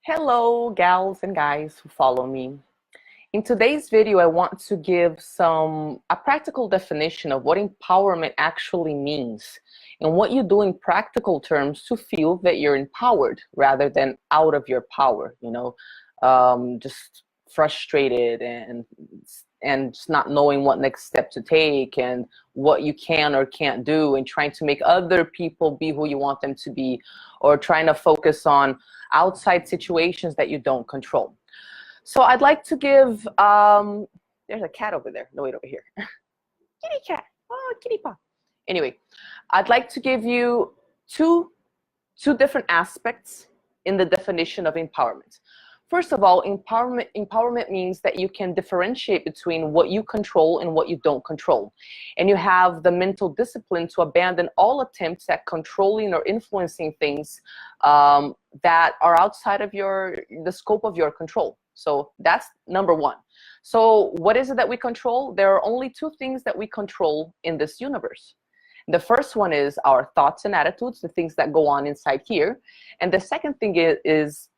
Hello, gals and guys who follow me. In today's video, I want to give a practical definition of what empowerment actually means and what you do in practical terms to feel that you're empowered rather than out of your power, just frustrated and just not knowing what next step to take and what you can or can't do, and trying to make other people be who you want them to be, or trying to focus on outside situations that you don't control. So I'd like to give, there's a cat over there. No, wait, over here. Kitty cat. Oh, kitty paw. Anyway, I'd like to give you two different aspects in the definition of empowerment. First of all, empowerment means that you can differentiate between what you control and what you don't control. And you have the mental discipline to abandon all attempts at controlling or influencing things that are outside of the scope of your control. So that's number one. So what is it that we control? There are only two things that we control in this universe. The first one is our thoughts and attitudes, the things that go on inside here. And the second thing is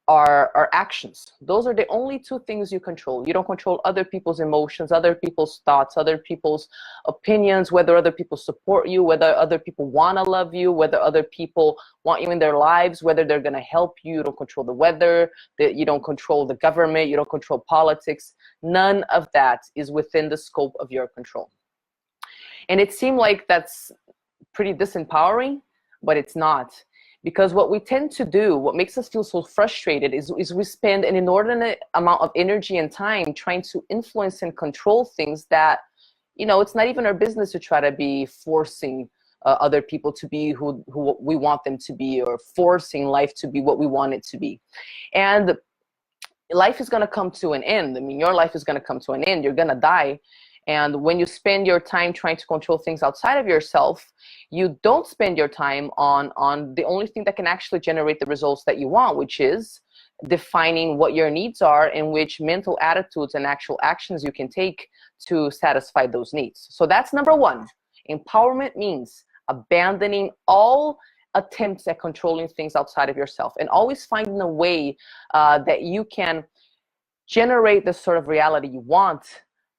our actions. Those are the only two things you control. You don't control other people's emotions, other people's thoughts, other people's opinions, whether other people support you, whether other people want to love you, whether other people want you in their lives, whether they're going to help you. You don't control the weather, you don't control the government, you don't control politics. None of that is within the scope of your control. And it seemed like that's pretty disempowering, but it's not. Because what we tend to do, what makes us feel so frustrated is we spend an inordinate amount of energy and time trying to influence and control things that, it's not even our business to try to be forcing other people to be who we want them to be, or forcing life to be what we want it to be. And life is going to come to an end. I mean, your life is going to come to an end. You're going to die. And when you spend your time trying to control things outside of yourself, you don't spend your time on the only thing that can actually generate the results that you want, which is defining what your needs are and which mental attitudes and actual actions you can take to satisfy those needs. So that's number one. Empowerment means abandoning all attempts at controlling things outside of yourself and always finding a way that you can generate the sort of reality you want,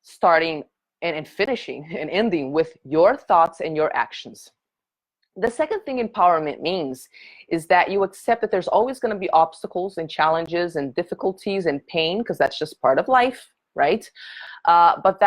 starting and finishing and ending with your thoughts and your actions. The second thing empowerment means is that you accept that there's always going to be obstacles and challenges and difficulties and pain, because that's just part of life, right? But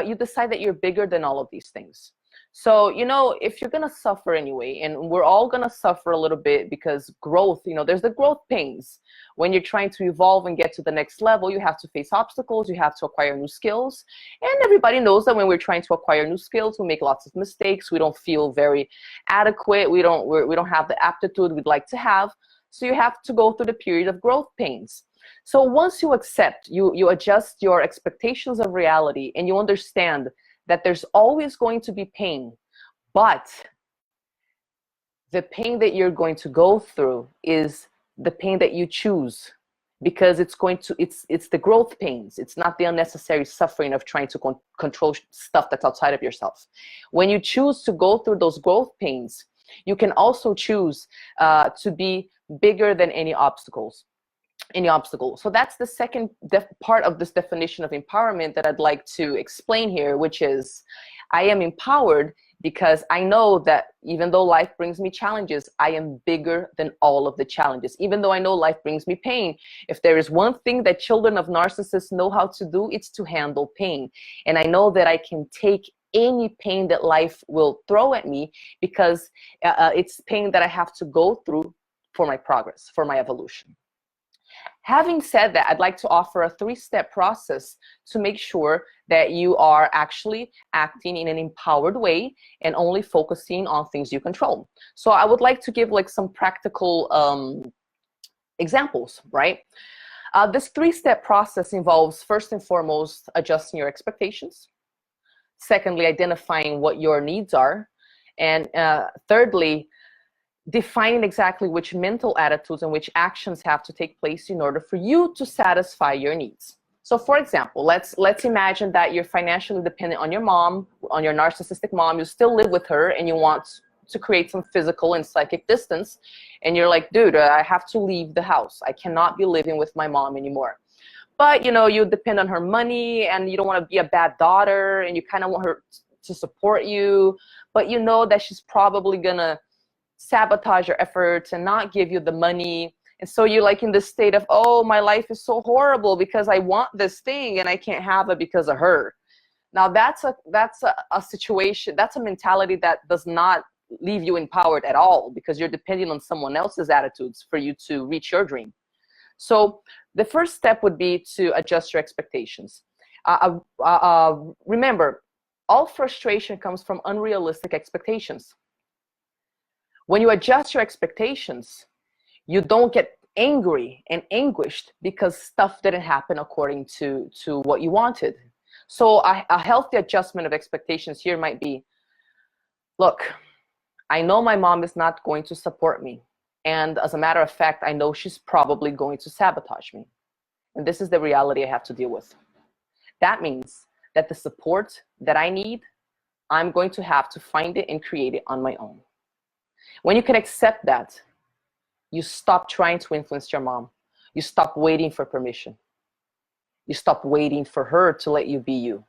you decide that you're bigger than all of these things. So, if you're going to suffer anyway, and we're all going to suffer a little bit, because growth, there's the growth pains. When you're trying to evolve and get to the next level, you have to face obstacles, you have to acquire new skills. And everybody knows that when we're trying to acquire new skills, we make lots of mistakes. We don't feel very adequate. We don't have the aptitude we'd like to have. So you have to go through the period of growth pains. So once you accept, you adjust your expectations of reality, and you understand that there's always going to be pain, but the pain that you're going to go through is the pain that you choose, because it's the growth pains. It's not the unnecessary suffering of trying to control stuff that's outside of yourself. When you choose to go through those growth pains, you can also choose to be bigger than any obstacles. So that's the second part of this definition of empowerment that I'd like to explain here, which is I am empowered because I know that even though life brings me challenges, I am bigger than all of the challenges. Even though I know life brings me pain, if there is one thing that children of narcissists know how to do, it's to handle pain. And I know that I can take any pain that life will throw at me, because it's pain that I have to go through for my progress, for my evolution. Having said that, I'd like to offer a 3-step process to make sure that you are actually acting in an empowered way and only focusing on things you control. So I would like to give some practical examples, right? This 3-step process involves, first and foremost, adjusting your expectations. Secondly, identifying what your needs are. And thirdly, defining exactly which mental attitudes and which actions have to take place in order for you to satisfy your needs. So for example, let's imagine that you're financially dependent on your mom, on your narcissistic mom. You still live with her and you want to create some physical and psychic distance. And you're like, dude, I have to leave the house. I cannot be living with my mom anymore. But, you know, you depend on her money and you don't want to be a bad daughter and you kind of want her to support you. But you know that she's probably going to sabotage your efforts and not give you the money. And so you're like in this state of, oh, my life is so horrible because I want this thing and I can't have it because of her. Now that's a situation, that's a mentality that does not leave you empowered at all, because you're depending on someone else's attitudes for you to reach your dream. So the first step would be to adjust your expectations. Remember, all frustration comes from unrealistic expectations. When you adjust your expectations, you don't get angry and anguished because stuff didn't happen according to what you wanted. So a healthy adjustment of expectations here might be, look, I know my mom is not going to support me. And as a matter of fact, I know she's probably going to sabotage me. And this is the reality I have to deal with. That means that the support that I need, I'm going to have to find it and create it on my own. When you can accept that, you stop trying to influence your mom. You stop waiting for permission. You stop waiting for her to let you be you.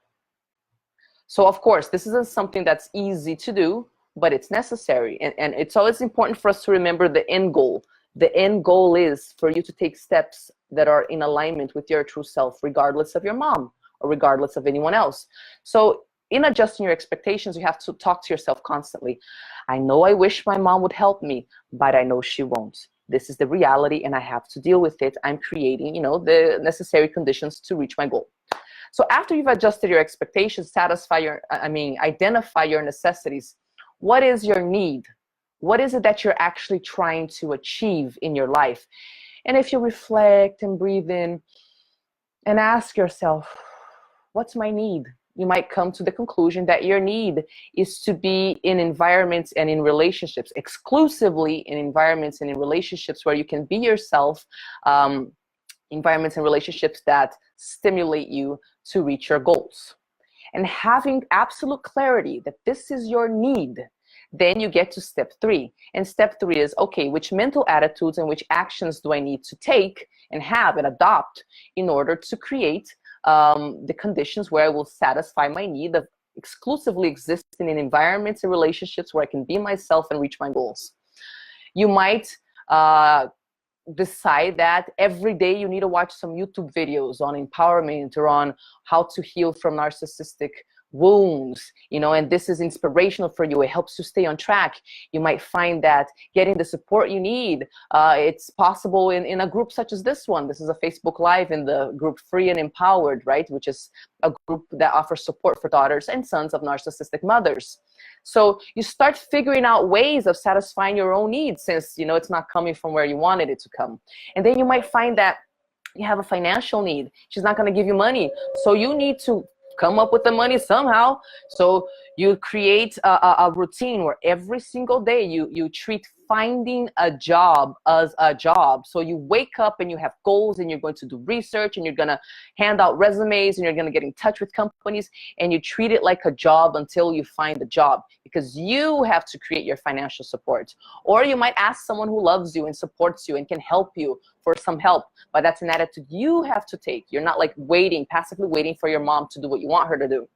So of course, this isn't something that's easy to do, but it's necessary. And it's always important for us to remember the end goal. The end goal is for you to take steps that are in alignment with your true self, regardless of your mom or regardless of anyone else. So in adjusting your expectations, you have to talk to yourself constantly. I know I wish my mom would help me, but I know she won't. This is the reality and I have to deal with it. I'm creating, the necessary conditions to reach my goal. So after you've adjusted your expectations, identify your necessities. What is your need? What is it that you're actually trying to achieve in your life? And if you reflect and breathe in and ask yourself, what's my need? You might come to the conclusion that your need is to be in environments and in relationships, exclusively in environments and in relationships where you can be yourself, environments and relationships that stimulate you to reach your goals. And having absolute clarity that this is your need, then you get to step 3. And step 3 is, okay, which mental attitudes and which actions do I need to take and have and adopt in order to create the conditions where I will satisfy my need of exclusively existing in environments and relationships where I can be myself and reach my goals. You might decide that every day you need to watch some YouTube videos on empowerment or on how to heal from narcissistic wounds, and this is inspirational for you. It helps you stay on track. You might find that getting the support you need, it's possible in a group such as this one. This is a Facebook Live in the group Free and Empowered, right? Which is a group that offers support for daughters and sons of narcissistic mothers. So you start figuring out ways of satisfying your own needs since, it's not coming from where you wanted it to come. And then you might find that you have a financial need. She's not going to give you money. So you need to come up with the money somehow. So you create a routine where every single day you treat finding a job as a job. So you wake up and you have goals and you're going to do research and you're going to hand out resumes and you're going to get in touch with companies and you treat it like a job until you find a job, because you have to create your financial support. Or you might ask someone who loves you and supports you and can help you for some help, but that's an attitude you have to take. You're not like passively waiting for your mom to do what you want her to do.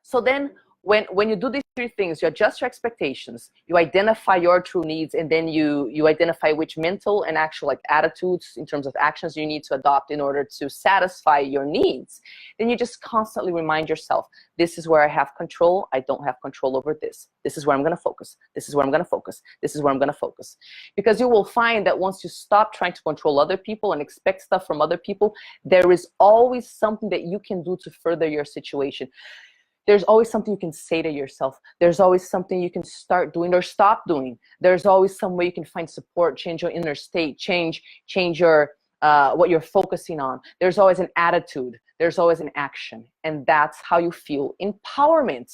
So then when you do these 3 things, you adjust your expectations, you identify your true needs, and then you identify which mental and actual attitudes in terms of actions you need to adopt in order to satisfy your needs. Then you just constantly remind yourself, this is where I have control. I don't have control over this. This is where I'm going to focus. This is where I'm going to focus. This is where I'm going to focus. Because you will find that once you stop trying to control other people and expect stuff from other people, there is always something that you can do to further your situation. There's always something you can say to yourself. There's always something you can start doing or stop doing. There's always some way you can find support, change your inner state, change your what you're focusing on. There's always an attitude. There's always an action. And that's how you feel empowerment,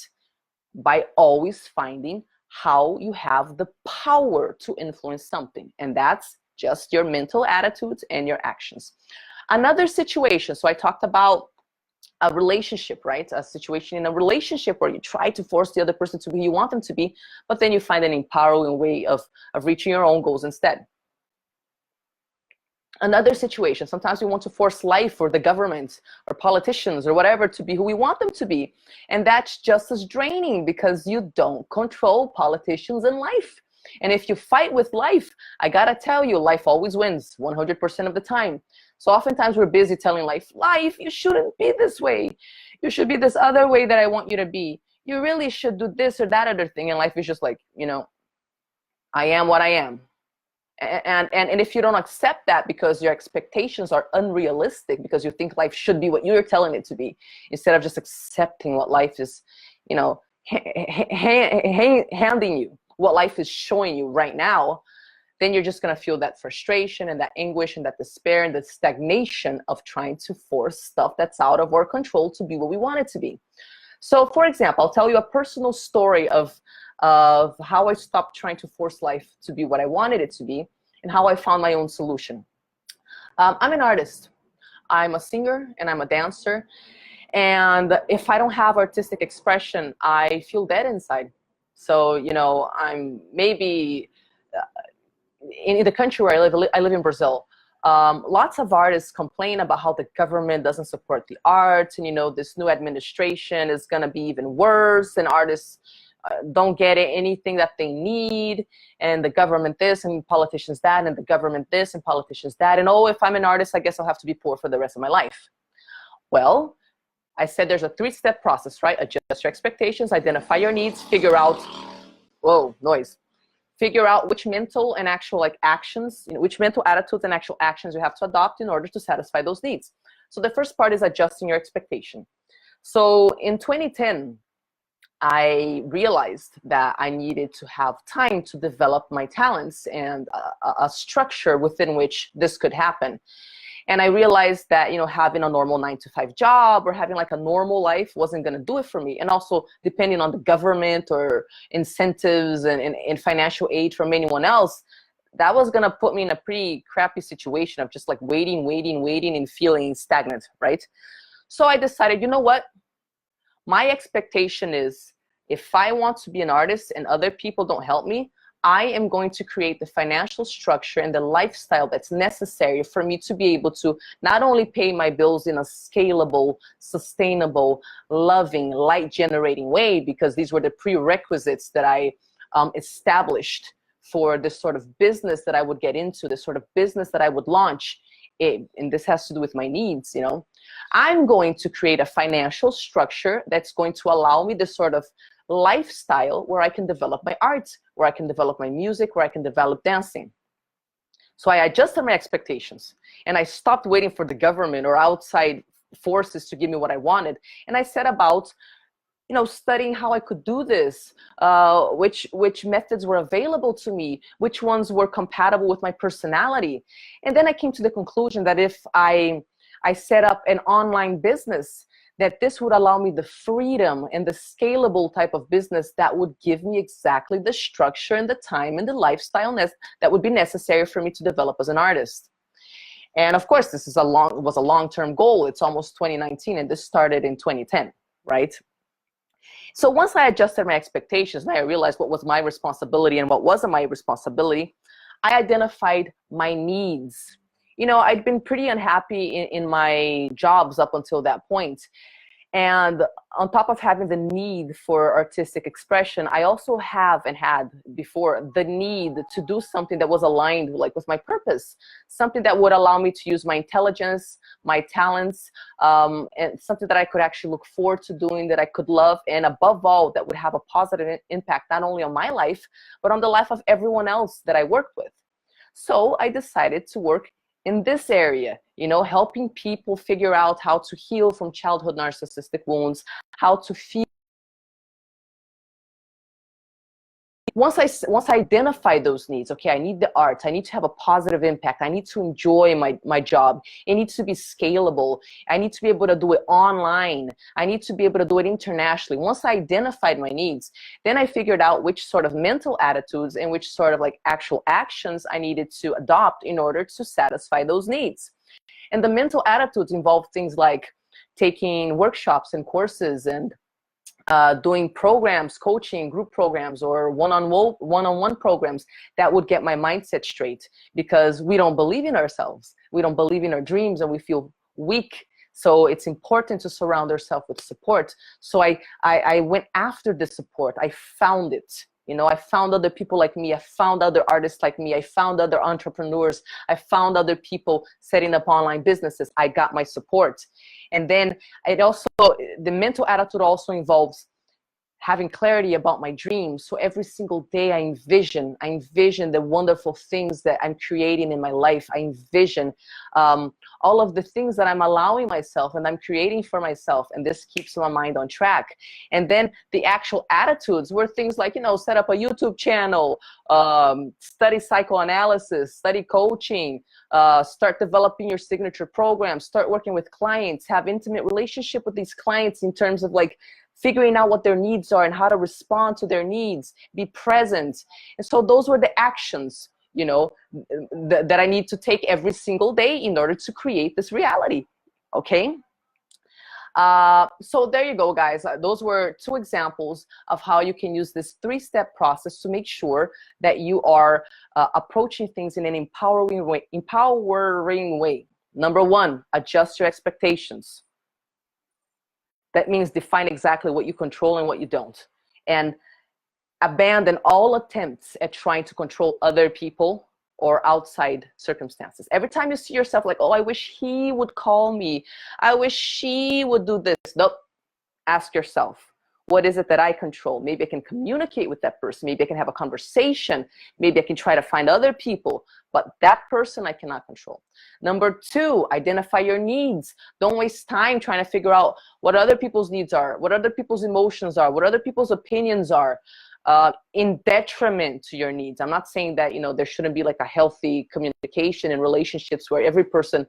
by always finding how you have the power to influence something. And that's just your mental attitudes and your actions. Another situation, so I talked about a relationship, right? A situation in a relationship where you try to force the other person to be who you want them to be, but then you find an empowering way of reaching your own goals instead. Another situation, sometimes we want to force life or the government or politicians or whatever to be who we want them to be. And that's just as draining because you don't control politicians and life. And if you fight with life, I gotta tell you, life always wins 100% of the time. So oftentimes we're busy telling life, you shouldn't be this way. You should be this other way that I want you to be. You really should do this or that other thing. And life is just like, I am what I am. And if you don't accept that because your expectations are unrealistic, because you think life should be what you're telling it to be, instead of just accepting what life is, handing you, what life is showing you right now, then you're just going to feel that frustration and that anguish and that despair and the stagnation of trying to force stuff that's out of our control to be what we want it to be. So, for example, I'll tell you a personal story of how I stopped trying to force life to be what I wanted it to be and how I found my own solution. I'm an artist. I'm a singer and I'm a dancer. And if I don't have artistic expression, I feel dead inside. So, I'm maybe in the country where I live in Brazil. Lots of artists complain about how the government doesn't support the arts, and this new administration is going to be even worse, and artists don't get anything that they need, and the government this and politicians that, and the government this and politicians that, and if I'm an artist, I guess I'll have to be poor for the rest of my life. Well, I said there's a 3-step process, right? Adjust your expectations, identify your needs, figure out, figure out which mental and actual actions, which mental attitudes and actual actions you have to adopt in order to satisfy those needs. So the first part is adjusting your expectation. So in 2010, I realized that I needed to have time to develop my talents and a structure within which this could happen. And I realized that, having a normal 9-to-5 job or having a normal life wasn't going to do it for me. And also depending on the government or incentives and financial aid from anyone else, that was going to put me in a pretty crappy situation of just waiting and feeling stagnant, right? So I decided, you know what? My expectation is if I want to be an artist and other people don't help me, I am going to create the financial structure and the lifestyle that's necessary for me to be able to not only pay my bills in a scalable, sustainable, loving, light-generating way, because these were the prerequisites that I established for this sort of business that I would get into, this sort of business that I would launch. And this has to do with my needs, I'm going to create a financial structure that's going to allow me this sort of lifestyle where I can develop my art, where I can develop my music, where I can develop dancing. So I adjusted my expectations and I stopped waiting for the government or outside forces to give me what I wanted. And I set about, studying how I could do this, which methods were available to me, which ones were compatible with my personality. And then I came to the conclusion that if I set up an online business, that this would allow me the freedom and the scalable type of business that would give me exactly the structure and the time and the lifestyle that would be necessary for me to develop as an artist. And of course, this was a long-term goal. It's almost 2019, and this started in 2010, right? So once I adjusted my expectations and I realized what was my responsibility and what wasn't my responsibility, I identified my needs. I'd been pretty unhappy in my jobs up until that point. And on top of having the need for artistic expression, I also have and had before the need to do something that was aligned with my purpose, something that would allow me to use my intelligence, my talents, and something that I could actually look forward to doing, that I could love, and above all, that would have a positive impact not only on my life, but on the life of everyone else that I worked with. So I decided to work in this area, helping people figure out how to heal from childhood narcissistic wounds, how to feel. Once I identify those needs, okay, I need the art, I need to have a positive impact, I need to enjoy my job, it needs to be scalable, I need to be able to do it online, I need to be able to do it internationally. Once I identified my needs, then I figured out which sort of mental attitudes and which sort of actual actions I needed to adopt in order to satisfy those needs. And the mental attitudes involve things like taking workshops and courses and doing programs, coaching, group programs, or one-on-one programs that would get my mindset straight, because we don't believe in ourselves. We don't believe in our dreams, and we feel weak. So it's important to surround ourselves with support. So I went after the support. I found it. You know, I found other people like me. I found other artists like me. I found other entrepreneurs. I found other people setting up online businesses. I got my support. And then it also, the mental attitude also involves having clarity about my dreams. So every single day I envision the wonderful things that I'm creating in my life. I envision all of the things that I'm allowing myself and I'm creating for myself. And this keeps my mind on track. And then the actual attitudes were things like, you know, set up a YouTube channel, study psychoanalysis, study coaching, start developing your signature program, start working with clients, have intimate relationship with these clients in terms of like figuring out what their needs are and how to respond to their needs, be present. And so those were the actions, you know, that I need to take every single day in order to create this reality, okay? So there you go, guys. Those were 2 examples of how you can use this 3-step process to make sure that you are approaching things in an empowering way. Number 1, adjust your expectations. That means define exactly what you control and what you don't. And abandon all attempts at trying to control other people or outside circumstances. Every time you see yourself like, oh, I wish he would call me. I wish she would do this. Nope. Ask yourself, what is it that I control? Maybe I can communicate with that person. Maybe I can have a conversation. Maybe I can try to find other people. But that person I cannot control. Number 2, identify your needs. Don't waste time trying to figure out what other people's needs are, what other people's emotions are, what other people's opinions are, in detriment to your needs. I'm not saying that, you know, there shouldn't be like a healthy communication in relationships where every person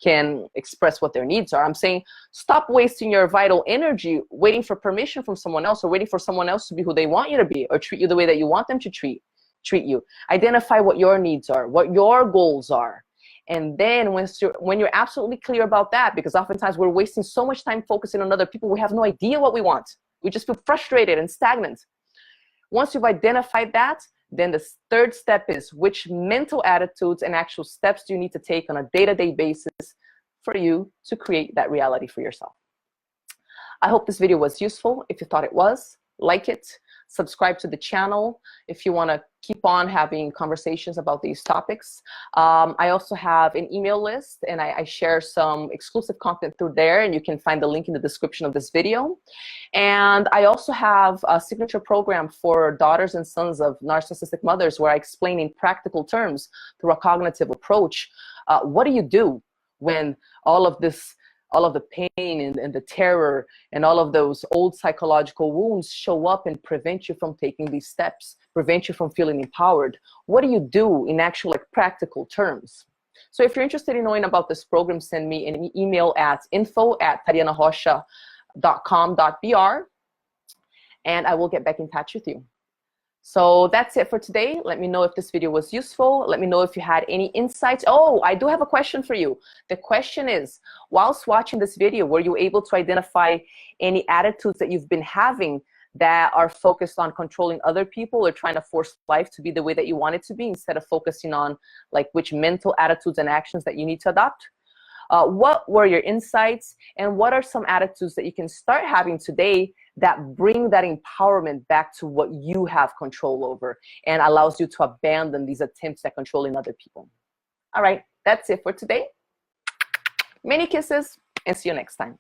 can express what their needs are. I'm saying stop wasting your vital energy waiting for permission from someone else, or waiting for someone else to be who they want you to be, or treat you the way that you want them to treat you. Identify what your needs are, what your goals are. And then when you're absolutely clear about that, because oftentimes we're wasting so much time focusing on other people, we have no idea what we want. We just feel frustrated and stagnant. Once you've identified that, then the 3rd step is, which mental attitudes and actual steps do you need to take on a day-to-day basis for you to create that reality for yourself? I hope this video was useful. If you thought it was, like it, subscribe to the channel if you want to keep on having conversations about these topics. I also have an email list, and I share some exclusive content through there, and you can find the link in the description of this video. And I also have a signature program for daughters and sons of narcissistic mothers, where I explain in practical terms through a cognitive approach, what do you do when all of the pain and the terror and all of those old psychological wounds show up and prevent you from taking these steps, prevent you from feeling empowered? What do you do in actual, like, practical terms? So if you're interested in knowing about this program, send me an email at info@tarianarocha.com.br, and I will get back in touch with you. So that's it for today. Let me know if this video was useful. Let me know if you had any insights. Oh, I do have a question for you. The question is, whilst watching this video, were you able to identify any attitudes that you've been having that are focused on controlling other people or trying to force life to be the way that you want it to be, instead of focusing on like which mental attitudes and actions that you need to adopt? What were your insights, and what are some attitudes that you can start having today that bring that empowerment back to what you have control over and allows you to abandon these attempts at controlling other people? All right, that's it for today. Many kisses, and see you next time.